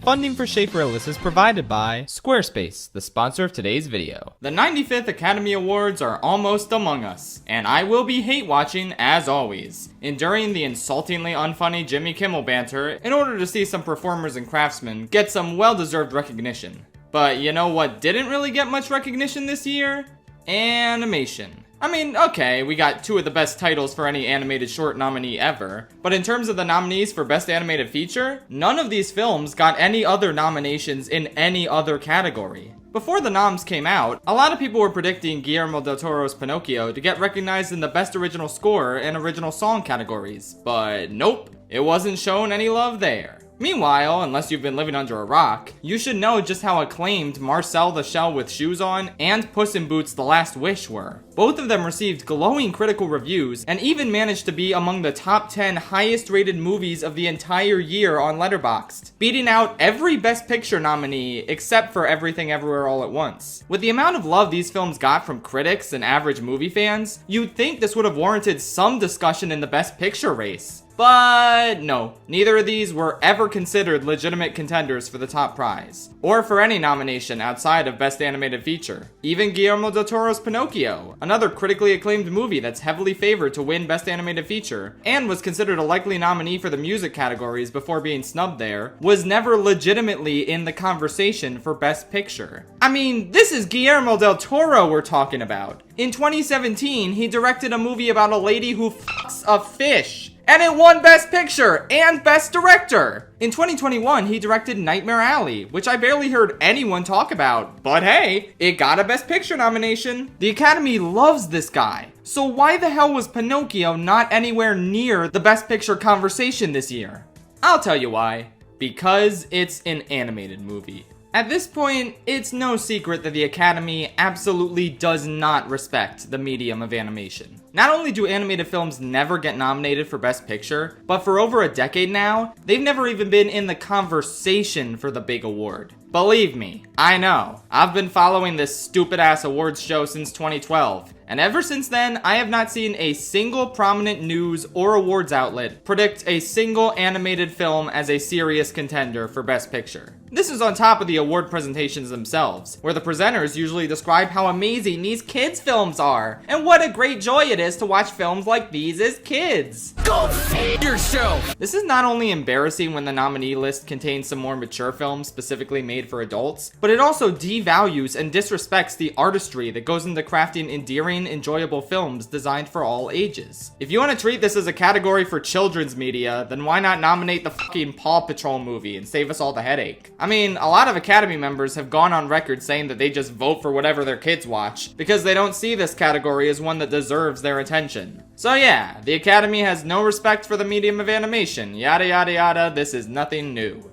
Funding for Schaefer-Ellis is provided by Squarespace, the sponsor of today's video. The 95th Academy Awards are almost among us, and I will be hate watching as always, enduring the insultingly unfunny Jimmy Kimmel banter in order to see some performers and craftsmen get some well-deserved recognition. But you know what didn't really get much recognition this year? Animation. I mean, okay, we got two of the best titles for any animated short nominee ever, but in terms of the nominees for Best Animated Feature, none of these films got any other nominations in any other category. Before the noms came out, a lot of people were predicting Guillermo del Toro's Pinocchio to get recognized in the Best Original Score and Original Song categories, but nope, it wasn't shown any love there. Meanwhile, unless you've been living under a rock, you should know just how acclaimed Marcel the Shell with Shoes On and Puss in Boots: The Last Wish were. Both of them received glowing critical reviews and even managed to be among the top 10 highest rated movies of the entire year on Letterboxd, beating out every Best Picture nominee except for Everything Everywhere All at Once. With the amount of love these films got from critics and average movie fans, you'd think this would have warranted some discussion in the Best Picture race. But no, neither of these were ever considered legitimate contenders for the top prize, or for any nomination outside of Best Animated Feature. Even Guillermo del Toro's Pinocchio, another critically acclaimed movie that's heavily favored to win Best Animated Feature, and was considered a likely nominee for the music categories before being snubbed there, was never legitimately in the conversation for Best Picture. I mean, this is Guillermo del Toro we're talking about. In 2017, he directed a movie about a lady who fucks a fish, and it won Best Picture and Best Director. In 2021, he directed Nightmare Alley, which I barely heard anyone talk about, but hey, it got a Best Picture nomination. The Academy loves this guy. So why the hell was Pinocchio not anywhere near the Best Picture conversation this year? I'll tell you why. Because it's an animated movie. At this point, it's no secret that the Academy absolutely does not respect the medium of animation. Not only do animated films never get nominated for Best Picture, but for over a decade now, they've never even been in the conversation for the big award. Believe me, I know. I've been following this stupid-ass awards show since 2012, and ever since then, I have not seen a single prominent news or awards outlet predict a single animated film as a serious contender for Best Picture. This is on top of the award presentations themselves, where the presenters usually describe how amazing these kids' films are, and what a great joy it is to watch films like these as kids. Go f*** yourself! This is not only embarrassing when the nominee list contains some more mature films specifically made for adults, but it also devalues and disrespects the artistry that goes into crafting endearing, enjoyable films designed for all ages. If you want to treat this as a category for children's media, then why not nominate the fucking Paw Patrol movie and save us all the headache? I mean, a lot of Academy members have gone on record saying that they just vote for whatever their kids watch, because they don't see this category as one that deserves their attention. So yeah, the Academy has no respect for the medium of animation, yada yada yada, this is nothing new.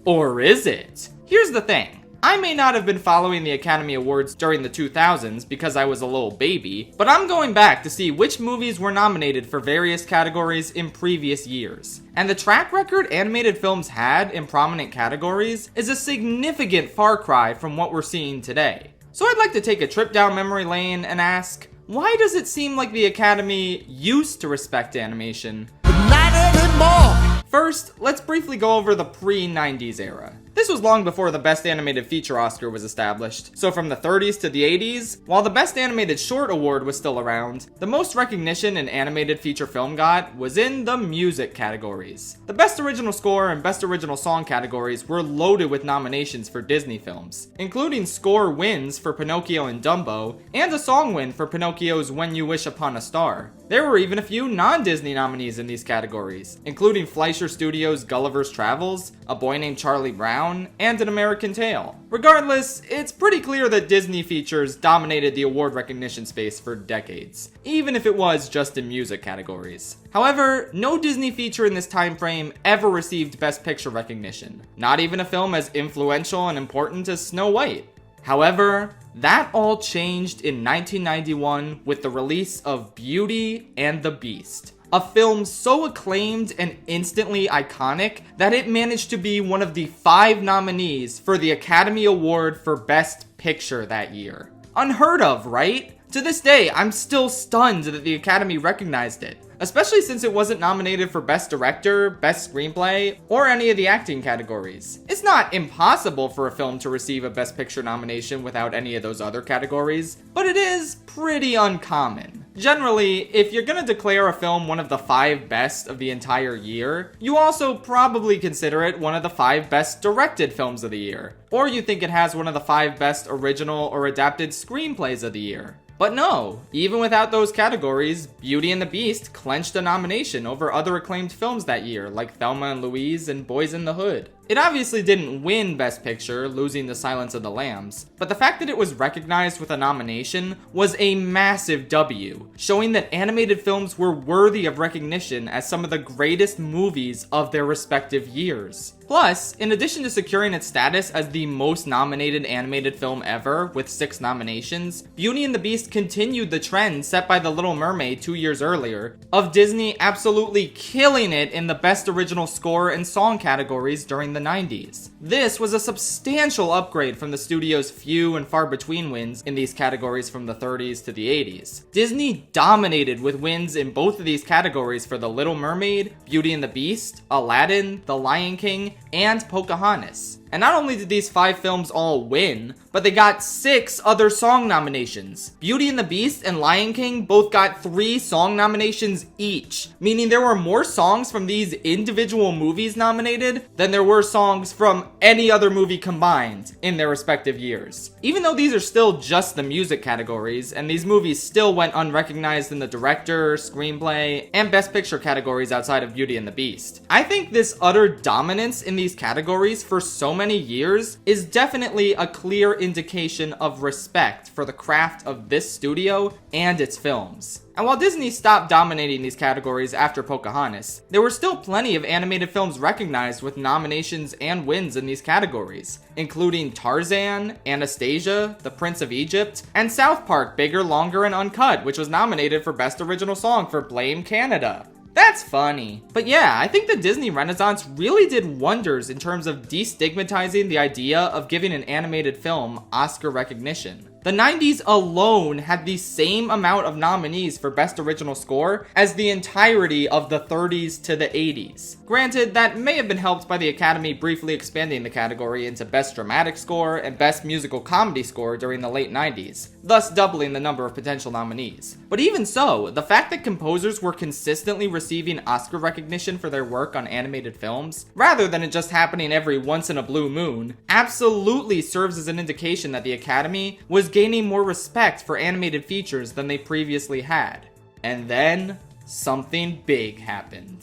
Or is it? Here's the thing. I may not have been following the Academy Awards during the 2000s because I was a little baby, but I'm going back to see which movies were nominated for various categories in previous years. And the track record animated films had in prominent categories is a significant far cry from what we're seeing today. So I'd like to take a trip down memory lane and ask, why does it seem like the Academy used to respect animation, but not anymore? First, let's briefly go over the pre-90s era. This was long before the Best Animated Feature Oscar was established, so from the 30s to the 80s, while the Best Animated Short Award was still around, the most recognition an animated feature film got was in the music categories. The Best Original Score and Best Original Song categories were loaded with nominations for Disney films, including score wins for Pinocchio and Dumbo, and a song win for Pinocchio's When You Wish Upon a Star. There were even a few non-Disney nominees in these categories, including Fleischer Studios' Gulliver's Travels, A Boy Named Charlie Brown, and An American Tail. Regardless, it's pretty clear that Disney features dominated the award recognition space for decades, even if it was just in music categories. However, no Disney feature in this time frame ever received Best Picture recognition, not even a film as influential and important as Snow White. However, that all changed in 1991 with the release of Beauty and the Beast, a film so acclaimed and instantly iconic that it managed to be one of the 5 nominees for the Academy Award for Best Picture that year. Unheard of, right? To this day, I'm still stunned that the Academy recognized it. especially since it wasn't nominated for Best Director, Best Screenplay, or any of the acting categories. It's not impossible for a film to receive a Best Picture nomination without any of those other categories, but it is pretty uncommon. Generally, if you're gonna declare a film one of the 5 best of the entire year, you also probably consider it one of the 5 best directed films of the year, or you think it has one of the 5 best original or adapted screenplays of the year. But no, even without those categories, Beauty and the Beast clinched a nomination over other acclaimed films that year, like Thelma and Louise and Boys in the Hood. It obviously didn't win Best Picture, losing The Silence of the Lambs, but the fact that it was recognized with a nomination was a massive W, showing that animated films were worthy of recognition as some of the greatest movies of their respective years. Plus, in addition to securing its status as the most nominated animated film ever, with 6 nominations, Beauty and the Beast continued the trend set by The Little Mermaid 2 years earlier, of Disney absolutely killing it in the Best Original Score and Song categories during the 90s. This was a substantial upgrade from the studio's few and far between wins in these categories from the 30s to the 80s. Disney dominated with wins in both of these categories for The Little Mermaid, Beauty and the Beast, Aladdin, The Lion King, and Pocahontas. And not only did these 5 films all win, but they got 6 other song nominations. Beauty and the Beast and Lion King both got 3 song nominations each, meaning there were more songs from these individual movies nominated than there were songs from any other movie combined in their respective years. Even though these are still just the music categories, and these movies still went unrecognized in the director, screenplay, and best picture categories outside of Beauty and the Beast. I think this utter dominance in these categories for so many years is definitely a clear indication of respect for the craft of this studio and its films. And while Disney stopped dominating these categories after Pocahontas, there were still plenty of animated films recognized with nominations and wins in these categories, including Tarzan, Anastasia, The Prince of Egypt, and South Park: Bigger, Longer, and Uncut, which was nominated for Best Original Song for Blame Canada. That's funny. But yeah, I think the Disney Renaissance really did wonders in terms of destigmatizing the idea of giving an animated film Oscar recognition. The 90s alone had the same amount of nominees for Best Original Score as the entirety of the 30s to the 80s. Granted, that may have been helped by the Academy briefly expanding the category into Best Dramatic Score and Best Musical Comedy Score during the late 90s, thus doubling the number of potential nominees. But even so, the fact that composers were consistently receiving Oscar recognition for their work on animated films, rather than it just happening every once in a blue moon, absolutely serves as an indication that the Academy was gaining more respect for animated features than they previously had. And then something big happened.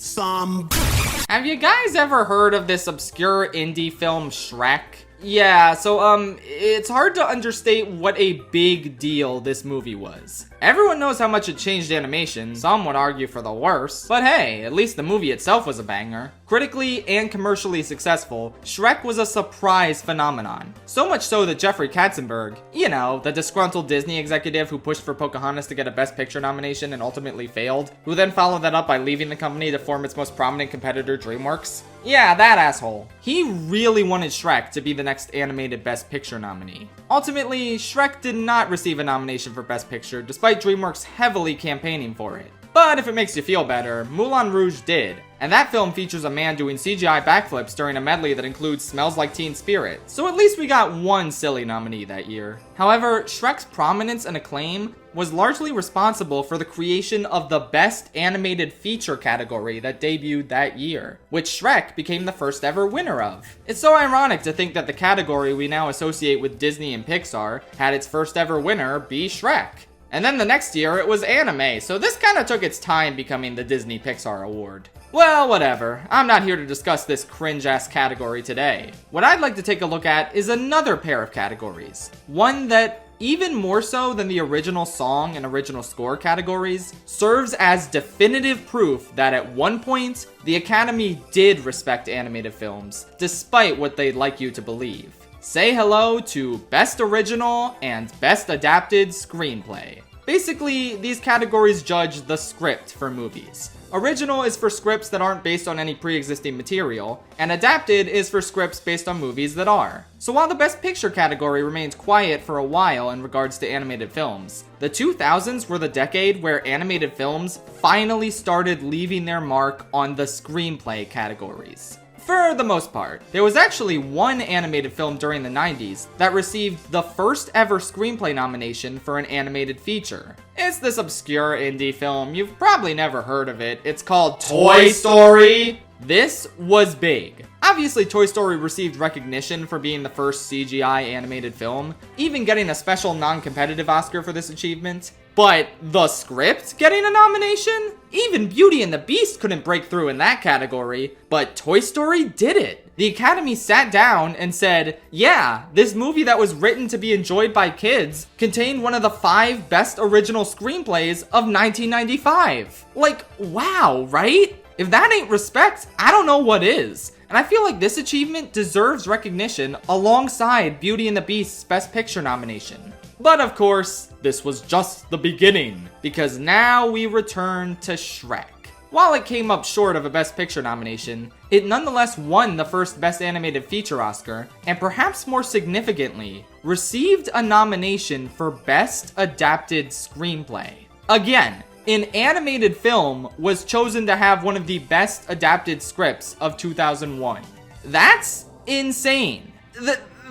Have you guys ever heard of this obscure indie film Shrek? Yeah, so it's hard to understate what a big deal this movie was. Everyone knows how much it changed animation, some would argue for the worse, but hey, at least the movie itself was a banger. Critically and commercially successful, Shrek was a surprise phenomenon. So much so that Jeffrey Katzenberg, you know, the disgruntled Disney executive who pushed for Pocahontas to get a Best Picture nomination and ultimately failed, who then followed that up by leaving the company to form its most prominent competitor, DreamWorks. Yeah, that asshole. He really wanted Shrek to be the next animated Best Picture nominee. Ultimately, Shrek did not receive a nomination for Best Picture, despite DreamWorks heavily campaigning for it. But if it makes you feel better, Moulin Rouge did. And that film features a man doing CGI backflips during a medley that includes Smells Like Teen Spirit. So at least we got one silly nominee that year. However, Shrek's prominence and acclaim was largely responsible for the creation of the Best Animated Feature category that debuted that year, which Shrek became the first ever winner of. It's so ironic to think that the category we now associate with Disney and Pixar had its first ever winner be Shrek. And then the next year it was anime, so this kinda took its time becoming the Disney Pixar Award. Well, whatever. I'm not here to discuss this cringe-ass category today. What I'd like to take a look at is another pair of categories. One that, even more so than the original song and original score categories, serves as definitive proof that at one point, the Academy did respect animated films, despite what they'd like you to believe. Say hello to Best Original and Best Adapted Screenplay. Basically, these categories judge the script for movies. Original is for scripts that aren't based on any pre-existing material, and adapted is for scripts based on movies that are. So while the Best Picture category remained quiet for a while in regards to animated films, the 2000s were the decade where animated films finally started leaving their mark on the screenplay categories. For the most part. There was actually one animated film during the 90s that received the first ever screenplay nomination for an animated feature. It's this obscure indie film, you've probably never heard of it. It's called Toy Story. This was big. Obviously, Toy Story received recognition for being the first CGI animated film, even getting a special non-competitive Oscar for this achievement. But the script getting a nomination? Even Beauty and the Beast couldn't break through in that category, but Toy Story did it. The Academy sat down and said, yeah, this movie that was written to be enjoyed by kids contained one of the 5 best original screenplays of 1995. Like, wow, right? If that ain't respect, I don't know what is. And I feel like this achievement deserves recognition alongside Beauty and the Beast's Best Picture nomination. But of course, this was just the beginning, because now we return to Shrek. While it came up short of a Best Picture nomination, it nonetheless won the first Best Animated Feature Oscar, and perhaps more significantly, received a nomination for Best Adapted Screenplay. Again, an animated film was chosen to have one of the best adapted scripts of 2001. That's insane.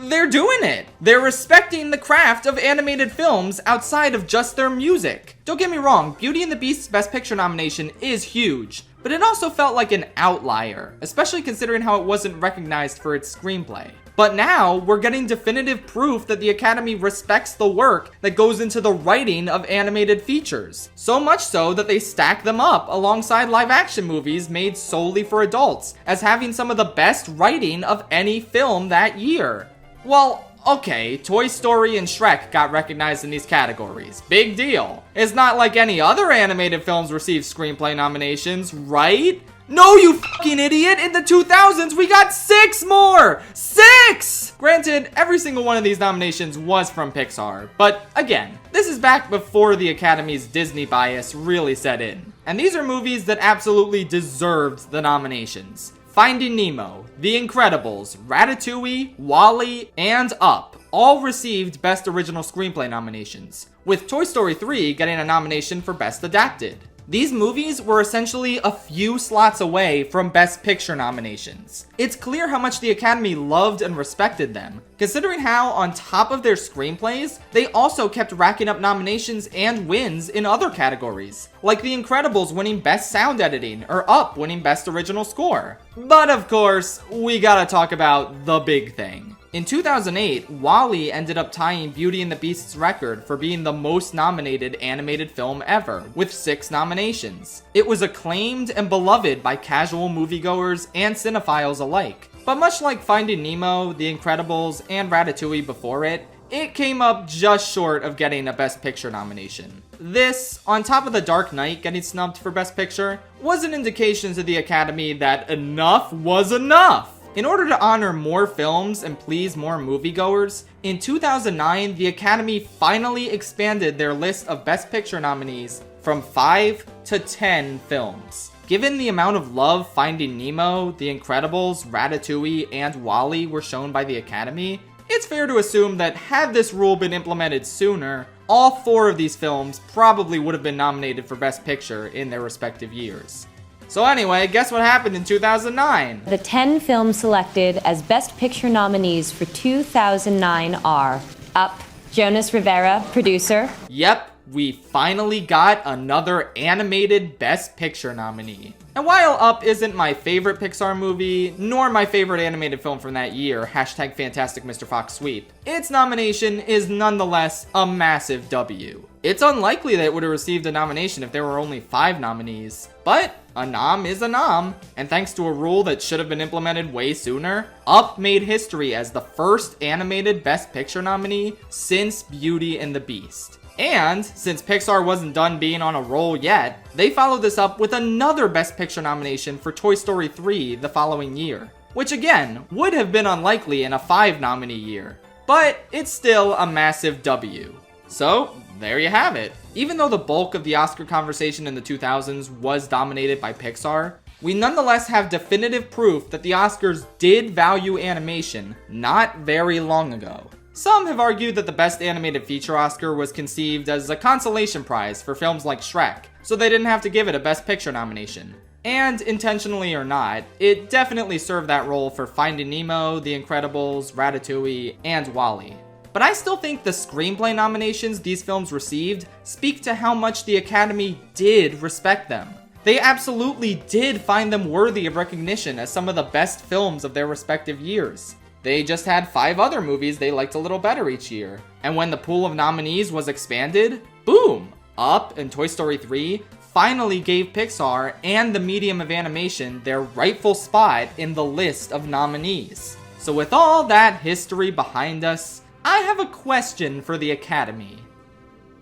They're doing it. They're respecting the craft of animated films outside of just their music. Don't get me wrong, Beauty and the Beast's Best Picture nomination is huge, but it also felt like an outlier, especially considering how it wasn't recognized for its screenplay. But now, we're getting definitive proof that the Academy respects the work that goes into the writing of animated features. So much so that they stack them up alongside live-action movies made solely for adults, as having some of the best writing of any film that year. Well, okay, Toy Story and Shrek got recognized in these categories. Big deal. It's not like any other animated films received screenplay nominations, right? No, you fucking idiot! In the 2000s, we got 6 more! 6! Granted, every single one of these nominations was from Pixar, but again, this is back before the Academy's Disney bias really set in. And these are movies that absolutely deserved the nominations. Finding Nemo, The Incredibles, Ratatouille, WALL-E, and Up all received Best Original Screenplay nominations, with Toy Story 3 getting a nomination for Best Adapted. These movies were essentially a few slots away from Best Picture nominations. It's clear how much the Academy loved and respected them, considering how, on top of their screenplays, they also kept racking up nominations and wins in other categories, like The Incredibles winning Best Sound Editing, or Up winning Best Original Score. But of course, we gotta talk about the big thing. In 2008, WALL-E ended up tying Beauty and the Beast's record for being the most nominated animated film ever, with 6 nominations. It was acclaimed and beloved by casual moviegoers and cinephiles alike. But much like Finding Nemo, The Incredibles, and Ratatouille before it, it came up just short of getting a Best Picture nomination. This, on top of The Dark Knight getting snubbed for Best Picture, was an indication to the Academy that enough was enough. In order to honor more films and please more moviegoers, in 2009, the Academy finally expanded their list of Best Picture nominees from 5 to 10 films. Given the amount of love Finding Nemo, The Incredibles, Ratatouille, and WALL-E were shown by the Academy, it's fair to assume that had this rule been implemented sooner, all 4 of these films probably would have been nominated for Best Picture in their respective years. So anyway, guess what happened in 2009? The 10 films selected as Best Picture nominees for 2009 are Up, Jonas Rivera, producer. Yep, we finally got another animated Best Picture nominee. And while Up isn't my favorite Pixar movie, nor my favorite animated film from that year, hashtag Fantastic Mr. Fox sweep, its nomination is nonetheless a massive W. It's unlikely that it would have received a nomination if there were only 5 nominees, but a nom is a nom, and thanks to a rule that should have been implemented way sooner, Up made history as the first animated Best Picture nominee since Beauty and the Beast. And, since Pixar wasn't done being on a roll yet, they followed this up with another Best Picture nomination for Toy Story 3 the following year, which again, would have been unlikely in a 5 nominee year, but it's still a massive W. So, there you have it. Even though the bulk of the Oscar conversation in the 2000s was dominated by Pixar, we nonetheless have definitive proof that the Oscars did value animation not very long ago. Some have argued that the Best Animated Feature Oscar was conceived as a consolation prize for films like Shrek, so they didn't have to give it a Best Picture nomination. And, intentionally or not, it definitely served that role for Finding Nemo, The Incredibles, Ratatouille, and WALL-E. But I still think the screenplay nominations these films received speak to how much the Academy did respect them. They absolutely did find them worthy of recognition as some of the best films of their respective years. They just had 5 other movies they liked a little better each year. And when the pool of nominees was expanded, boom! Up and Toy Story 3 finally gave Pixar and the medium of animation their rightful spot in the list of nominees. So with all that history behind us, I have a question for the Academy.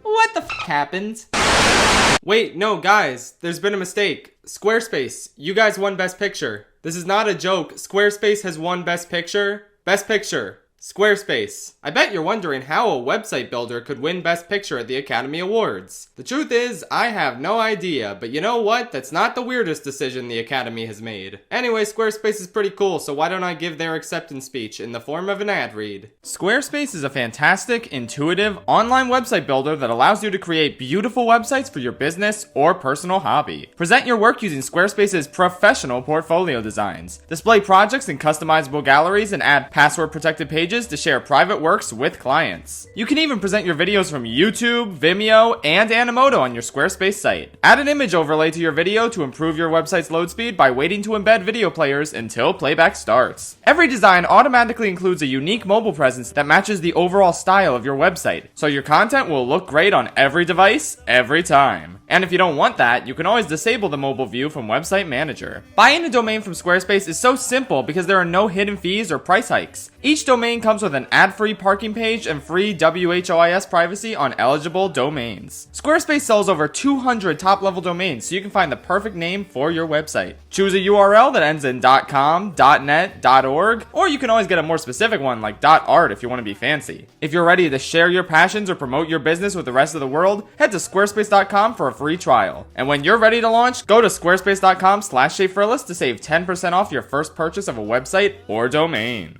What the f*** happened? Wait, no, guys, there's been a mistake. Squarespace, you guys won Best Picture. This is not a joke. Squarespace has won Best Picture. Best Picture. Squarespace. I bet you're wondering how a website builder could win Best Picture at the Academy Awards. The truth is, I have no idea, but you know what? That's not the weirdest decision the Academy has made. Anyway, Squarespace is pretty cool, so why don't I give their acceptance speech in the form of an ad read? Squarespace is a fantastic, intuitive, online website builder that allows you to create beautiful websites for your business or personal hobby. Present your work using Squarespace's professional portfolio designs. Display projects in customizable galleries and add password-protected pages to share private works with clients. You can even present your videos from YouTube, Vimeo, and Animoto on your Squarespace site. Add an image overlay to your video to improve your website's load speed by waiting to embed video players until playback starts. Every design automatically includes a unique mobile presence that matches the overall style of your website, so your content will look great on every device, every time. And if you don't want that, you can always disable the mobile view from Website Manager. Buying a domain from Squarespace is so simple because there are no hidden fees or price hikes. Each domain comes with an ad-free parking page and free WHOIS privacy on eligible domains. Squarespace sells over 200 top-level domains, so you can find the perfect name for your website. Choose a URL that ends in .com, .net, .org, or you can always get a more specific one like .art if you want to be fancy. If you're ready to share your passions or promote your business with the rest of the world, head to squarespace.com for a free trial. And when you're ready to launch, go to squarespace.com/ShapeForList to save 10% off your first purchase of a website or domain.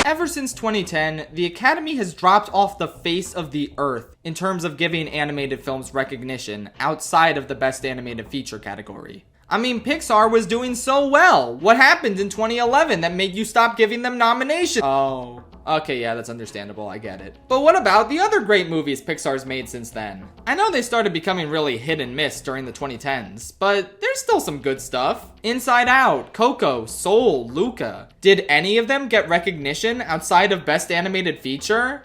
Ever since 2010, the Academy has dropped off the face of the earth in terms of giving animated films recognition outside of the Best Animated Feature category. I mean, Pixar was doing so well. What happened in 2011 that made you stop giving them nominations? Oh, okay, yeah, that's understandable, I get it. But what about the other great movies Pixar's made since then? I know they started becoming really hit and miss during the 2010s, but there's still some good stuff. Inside Out, Coco, Soul, Luca. Did any of them get recognition outside of Best Animated Feature?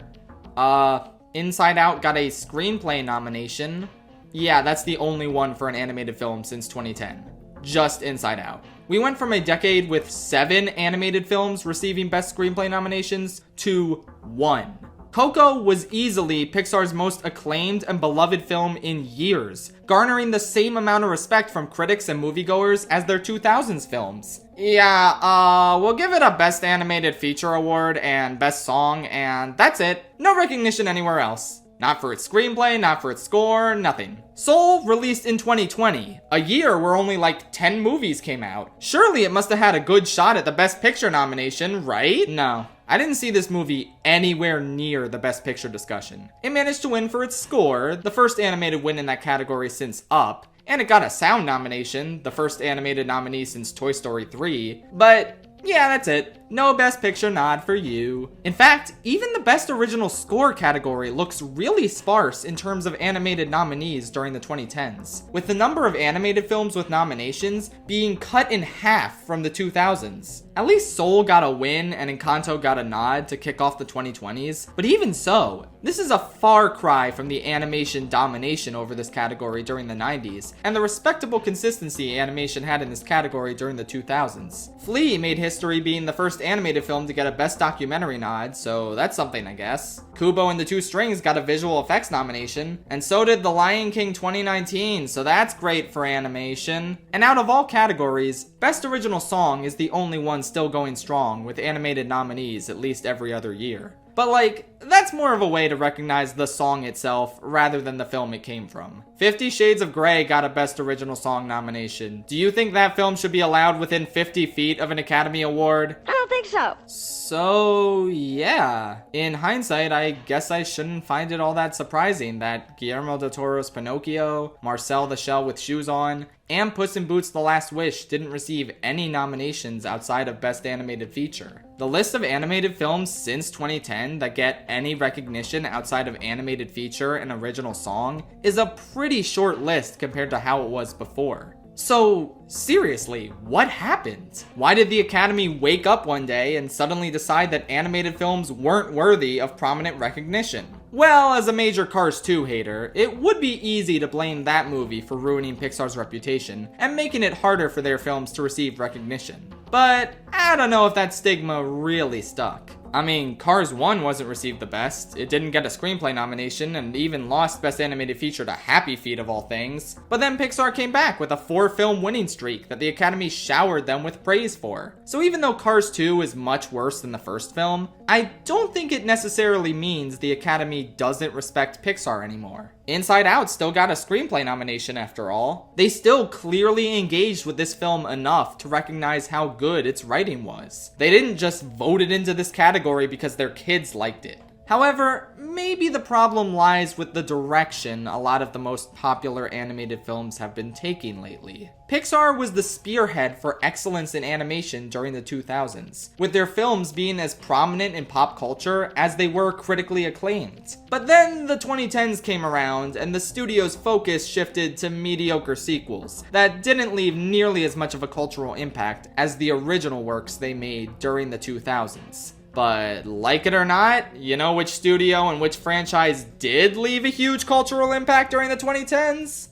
Inside Out got a screenplay nomination. Yeah, that's the only one for an animated film since 2010. Just Inside Out. We went from a decade with 7 animated films receiving Best Screenplay nominations to 1. Coco was easily Pixar's most acclaimed and beloved film in years, garnering the same amount of respect from critics and moviegoers as their 2000s films. Yeah, we'll give it a Best Animated Feature award and Best Song, and that's it. No recognition anywhere else. Not for its screenplay, not for its score, nothing. Soul released in 2020, a year where only like 10 movies came out. Surely it must have had a good shot at the Best Picture nomination, right? No. I didn't see this movie anywhere near the Best Picture discussion. It managed to win for its score, the first animated win in that category since Up, and it got a sound nomination, the first animated nominee since Toy Story 3, but yeah, that's it. No Best Picture nod for you. In fact, even the Best Original Score category looks really sparse in terms of animated nominees during the 2010s, with the number of animated films with nominations being cut in half from the 2000s. At least Soul got a win and Encanto got a nod to kick off the 2020s, but even so, this is a far cry from the animation domination over this category during the 90s, and the respectable consistency animation had in this category during the 2000s. Flea made history being the first animated film to get a Best Documentary nod, so that's something, I guess. Kubo and the Two Strings got a visual effects nomination, and so did The Lion King 2019, so that's great for animation. And out of all categories, Best Original Song is the only one still going strong, with animated nominees at least every other year. But like, that's more of a way to recognize the song itself rather than the film it came from. 50 Shades of Grey got a Best Original Song nomination. Do you think that film should be allowed within 50 feet of an Academy Award? I don't think so. So, yeah. In hindsight, I guess I shouldn't find it all that surprising that Guillermo del Toro's Pinocchio, Marcel the Shell with Shoes On, and Puss in Boots: The Last Wish didn't receive any nominations outside of Best Animated Feature. The list of animated films since 2010 that get any recognition outside of animated feature and original song is a pretty short list compared to how it was before. So, seriously, what happened? Why did the Academy wake up one day and suddenly decide that animated films weren't worthy of prominent recognition? Well, as a major Cars 2 hater, it would be easy to blame that movie for ruining Pixar's reputation and making it harder for their films to receive recognition. But I don't know if that stigma really stuck. I mean, Cars 1 wasn't received the best, it didn't get a screenplay nomination, and even lost Best Animated Feature to Happy Feet of all things. But then Pixar came back with a 4-film winning streak that the Academy showered them with praise for. So even though Cars 2 is much worse than the first film, I don't think it necessarily means the Academy doesn't respect Pixar anymore. Inside Out still got a screenplay nomination after all. They still clearly engaged with this film enough to recognize how good its writing was. They didn't just vote it into this category because their kids liked it. However, maybe the problem lies with the direction a lot of the most popular animated films have been taking lately. Pixar was the spearhead for excellence in animation during the 2000s, with their films being as prominent in pop culture as they were critically acclaimed. But then the 2010s came around and the studio's focus shifted to mediocre sequels that didn't leave nearly as much of a cultural impact as the original works they made during the 2000s. But like it or not, you know which studio and which franchise did leave a huge cultural impact during the 2010s?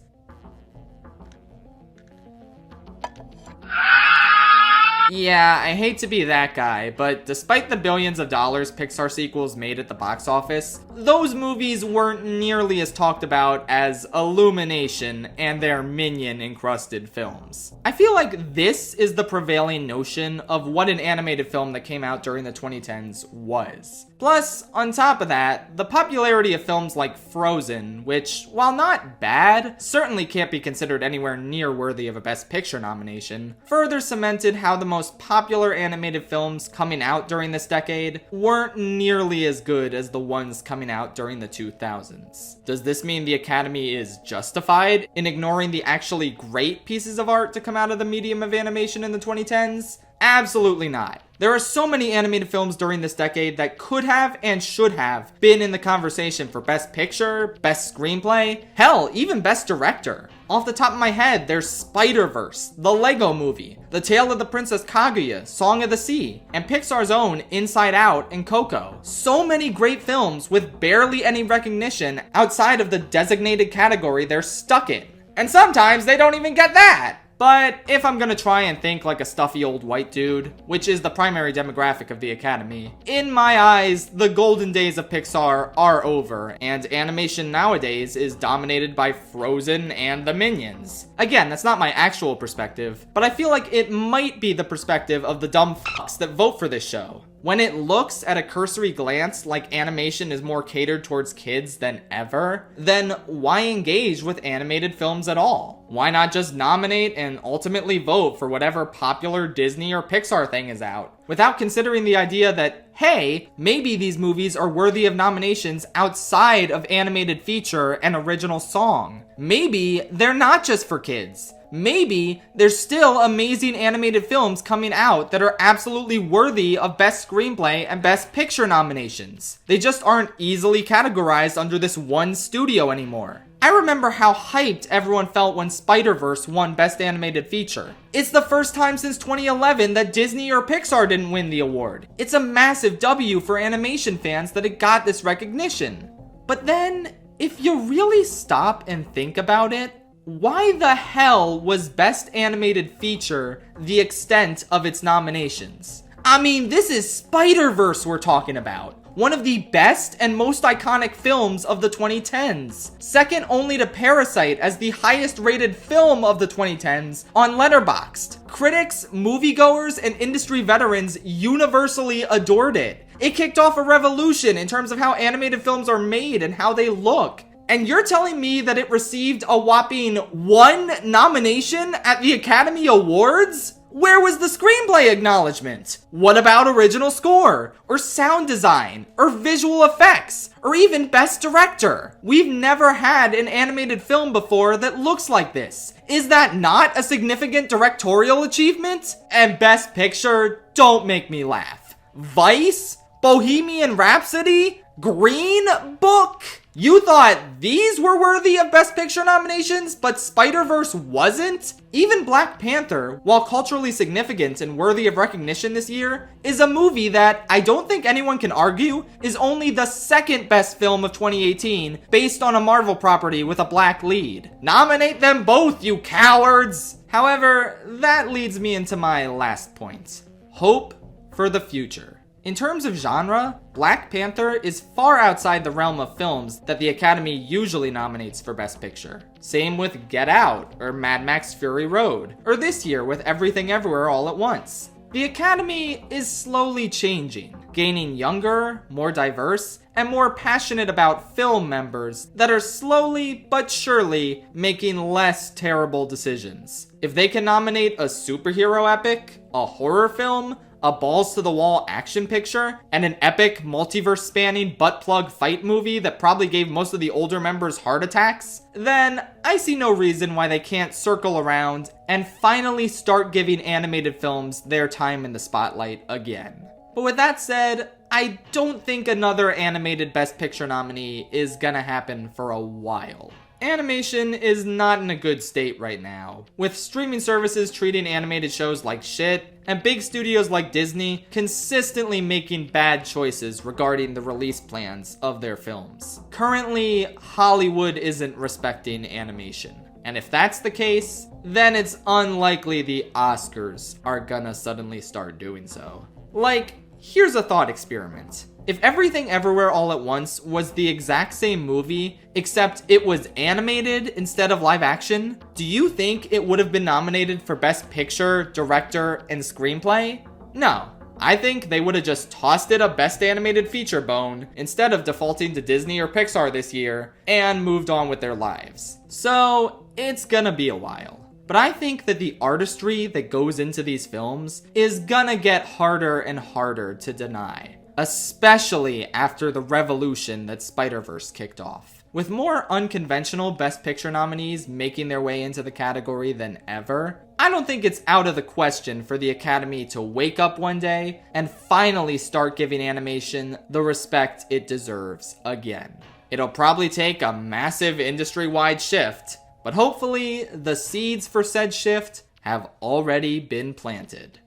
Yeah, I hate to be that guy, but despite the billions of dollars Pixar sequels made at the box office, those movies weren't nearly as talked about as Illumination and their Minion-encrusted films. I feel like this is the prevailing notion of what an animated film that came out during the 2010s was. Plus, on top of that, the popularity of films like Frozen, which, while not bad, certainly can't be considered anywhere near worthy of a Best Picture nomination, further cemented how the most popular animated films coming out during this decade weren't nearly as good as the ones coming out during the 2000s. Does this mean the Academy is justified in ignoring the actually great pieces of art to come out of the medium of animation in the 2010s? Absolutely not. There are so many animated films during this decade that could have and should have been in the conversation for Best Picture, Best Screenplay, hell, even Best Director. Off the top of my head, there's Spider-Verse, the Lego Movie, The Tale of the Princess Kaguya, Song of the Sea, and Pixar's own Inside Out and Coco. So many great films with barely any recognition outside of the designated category they're stuck in. And sometimes they don't even get that! But if I'm gonna try and think like a stuffy old white dude, which is the primary demographic of the Academy, in my eyes, the golden days of Pixar are over, and animation nowadays is dominated by Frozen and the Minions. Again, that's not my actual perspective, but I feel like it might be the perspective of the dumb fucks that vote for this show. When it looks at a cursory glance like animation is more catered towards kids than ever, then why engage with animated films at all? Why not just nominate and ultimately vote for whatever popular Disney or Pixar thing is out, without considering the idea that, hey, maybe these movies are worthy of nominations outside of animated feature and original song. Maybe they're not just for kids. Maybe there's still amazing animated films coming out that are absolutely worthy of Best Screenplay and Best Picture nominations. They just aren't easily categorized under this one studio anymore. I remember how hyped everyone felt when Spider-Verse won Best Animated Feature. It's the first time since 2011 that Disney or Pixar didn't win the award. It's a massive W for animation fans that it got this recognition. But then, if you really stop and think about it, why the hell was Best Animated Feature the extent of its nominations? I mean, this is Spider-Verse we're talking about. One of the best and most iconic films of the 2010s. Second only to Parasite as the highest rated film of the 2010s on Letterboxd. Critics, moviegoers, and industry veterans universally adored it. It kicked off a revolution in terms of how animated films are made and how they look. And you're telling me that it received a whopping 1 nomination at the Academy Awards? Where was the screenplay acknowledgement? What about original score, or sound design, or visual effects, or even best director? We've never had an animated film before that looks like this. Is that not a significant directorial achievement? And best picture, don't make me laugh. Vice? Bohemian Rhapsody? Green Book? You thought these were worthy of Best Picture nominations, but Spider-Verse wasn't? Even Black Panther, while culturally significant and worthy of recognition this year, is a movie that I don't think anyone can argue is only the second best film of 2018 based on a Marvel property with a black lead. Nominate them both, you cowards! However, that leads me into my last point. Hope for the future. In terms of genre, Black Panther is far outside the realm of films that the Academy usually nominates for Best Picture. Same with Get Out, or Mad Max Fury Road, or this year with Everything Everywhere All at Once. The Academy is slowly changing, gaining younger, more diverse, and more passionate about film members that are slowly but surely making less terrible decisions. If they can nominate a superhero epic, a horror film, a balls-to-the-wall action picture, and an epic multiverse-spanning butt-plug fight movie that probably gave most of the older members heart attacks, then I see no reason why they can't circle around and finally start giving animated films their time in the spotlight again. But with that said, I don't think another animated Best Picture nominee is gonna happen for a while. Animation is not in a good state right now, with streaming services treating animated shows like shit, and big studios like Disney consistently making bad choices regarding the release plans of their films. Currently, Hollywood isn't respecting animation. And if that's the case, then it's unlikely the Oscars are gonna suddenly start doing so. Like, here's a thought experiment. If Everything Everywhere All at Once was the exact same movie, except it was animated instead of live action, do you think it would have been nominated for Best Picture, Director, and Screenplay? No. I think they would have just tossed it a Best Animated Feature bone instead of defaulting to Disney or Pixar this year and moved on with their lives. So, it's gonna be a while. But I think that the artistry that goes into these films is gonna get harder and harder to deny. Especially after the revolution that Spider-Verse kicked off. With more unconventional Best Picture nominees making their way into the category than ever, I don't think it's out of the question for the Academy to wake up one day and finally start giving animation the respect it deserves again. It'll probably take a massive industry-wide shift, but hopefully the seeds for said shift have already been planted.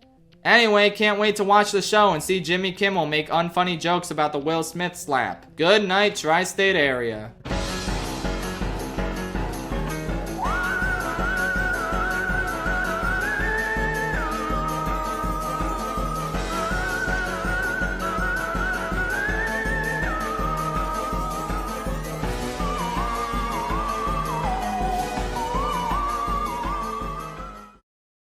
Anyway, can't wait to watch the show and see Jimmy Kimmel make unfunny jokes about the Will Smith slap. Good night, tri-state area.